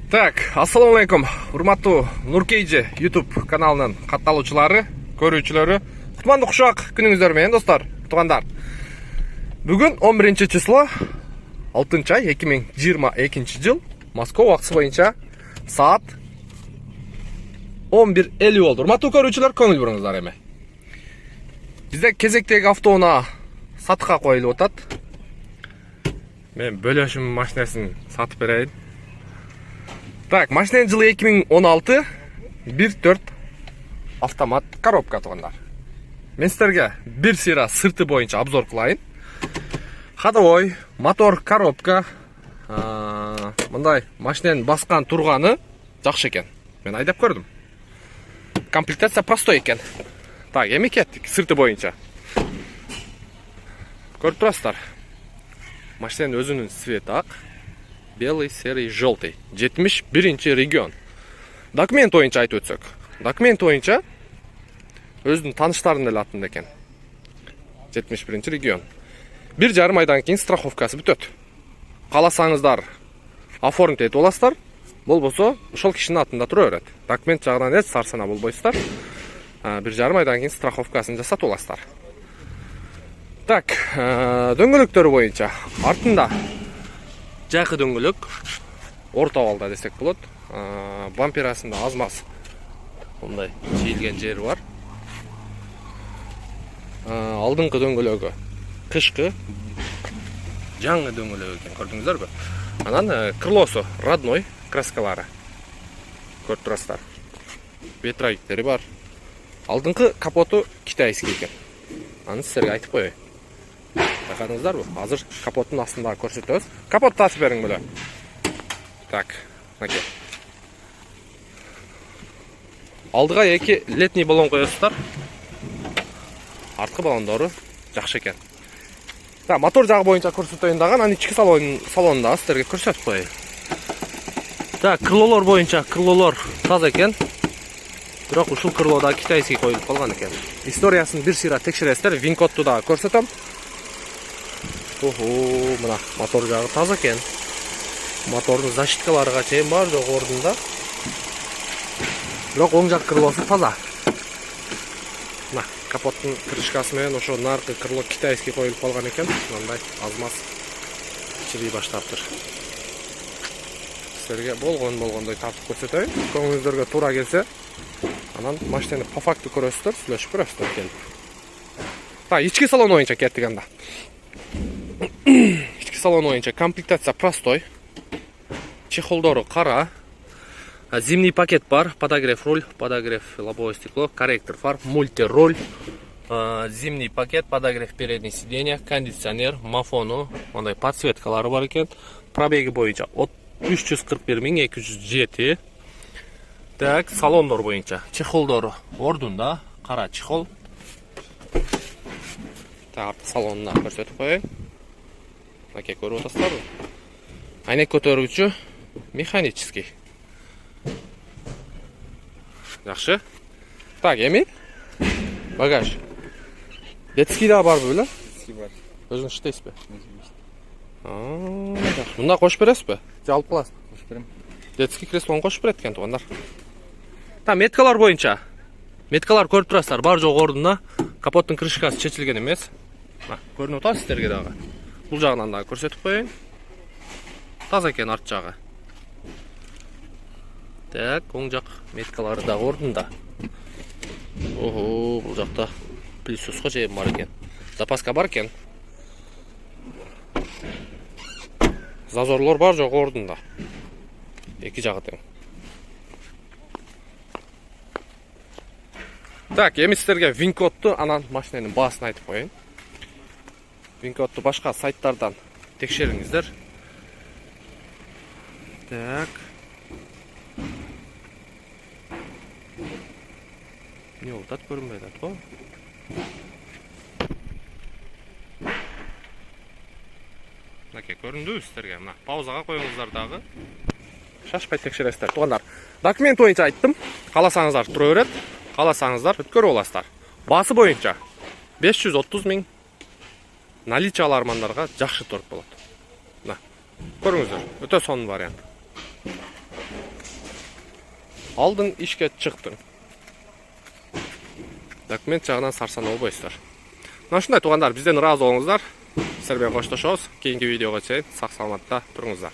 Так, ассаламу алейкум. Урматтуу Нуркейджи YouTube каналынын катталуучулары, көрүүчүлөрү. Кутмандуу кушак күнүңүздөр менен достор, туугандар. Бүгүн 11 число 6 ай 2022 жыл Москва убактысы боюнча саат 11:50 болду. Урматтуу көрүүчүлөр, көңүл буруңуздар эми. Бизде кезектеги автоунаа сатыкка коюлуп атат. Мен бөлөшүм машинесин сатып берейин. Так, машиненин жылы 2016 1.4 автомат коробка туугандар. Мен силерге бир сыйра сырты боюнча обзор кылайын. Ходовой, мотор, коробка, мындай машиненин баскан турганы жакшы экен. Мен айдап көрдүм. Комплектация простой экен. Так, эми кеттик сырты боюнча. Көрүп турасыздар. Машиненин өзүнүн цвети ак. Белый, серый, желтый. 71-ci регион. Документ боюнча айтып өтсөк. Документ боюнча өзүнүн тааныштарынын эле атында экен. 71-ci регион. 1,5 айдан кийин страховкасы бүтөт. Кааласаңыздар оформить этип аласыздар. Болбосо ошол кишинин атында тура берет. Документ жагынан эч сарсана болбойсуздар. 1,5 айдан кийин страховкасын жасатып аласыздар. Так, дөңгөлөктөрү боюнча артында жакы дөңгөлөк, орто абалда десек болот. Бамперасында аз-маз мындай чийилген жери бар. Алдыңкы дөңгөлөгү кышкы жаңы дөңгөлөк экен, көрдүңүздөрбү? Анан крылосу родной краскалары. Көрүп турасыздар. Ветровиктери бар. Алдыңкы капоту китайский экен. Аны силерге айтып коеюн. Байкадыңыздарбы? Азыр капоттун астында көрсөтөбүз. Капот тасып бериң беле. Так, мынакей. Алдыга 2 летний баллон коесуздар. Арткы баллондору жакшы экен. Так, мотор жагы боюнча көрсөтөйүн дагы, анан ички салонунда силерге көрсөтүп коеюн. Так, крылолор боюнча крылолор таза экен. Бирок ушул крылода китайский коюлуп калган экен. Историясын бир сыйра текшересиздер, винкодту да көрсөтөм. Мына мотор жагы таза экен. Мотордун защиткаларга чейин бар жок ордунда. Бирок оң жак крылосу таза. Мына капоттун крышкасы менен ошо наркы крыло китайский коюлуп калган экен. Мындай аз-маз чирий баштаптыр. Силерге болгондой тартып көрсөтөйүн. Көңүлүңүздөргө туура келсе, анан машинени по факту көрөсүздөр, сүйлөшүп көрөсүздөр экен. Так, ички салон боюнча кеттик анда. Ички салон боюнча комплектация простой. Чехолдору кара. Зимний пакет бар, подогрев руль, подогрев лобовое стекло, корректор фар, мультируль, зимний пакет, подогрев переднее сиденья, кондиционер, мафону, мындай подсветкалары бар экен. Пробеги боюнча от 341.207. Так, салондор боюнча чехолдору ордунда, кара чехол. Так, салонуна көрсөтүп коеюн. Мынакей көрүп атасыздарбы? Айнек көтөрүүчү механический. Жакшы. Так, эми багаж. Детский да барбы беле? Детский бар. Өзүң иштейсизби? Жакшы. Мында кошуп бересизби? Же алып каласыз? Кошуп берем. Детский креслону кошуп берет экен туугандар. Та, меткалар боюнча. Меткалар көрүп турасыздар, бар жок ордунда. Капоттун крышкасы чечилген эмес. Көрүнүп атат сиздерге дагы. Бул жагынан дагы көрсөтүп коеюн. Таза экен арт жагы. Так, оң жак меткалары дагы ордунда. Бул жакта пылесоско жайым бар экен. Запаска бар экен. Зазорлор бар жок ордунда. Эки жагы тең. Так, эми силерге винкодту анан машиненин баасын айтып коеюн. Винкодту башка сайттардан текшериңиздер. Так. Не болуп атат, көрүнбөй атат го. Мынакей көрүндүбү силерге? Мына паузага коюңуздар дагы. Шашпай текшересиздер. Туугандар, документ боюнча айттым. Кааласаңыздар тура берет. Кааласаңыздар өткөрүп аласыздар. Баасы боюнча 530 000 наличие алармандарга жакшы торт болот. Мына, көрүңүздөр, өтө сонун вариант. Алдың, ишке чыктың. Документ жагынан сарсан болбойсуздар. Мына ушундай туугандар, бизден ыраазы болуңуздар. Сіздермен коштошобуз. Кийинки видеого чейин сак саламатта туруңуздар.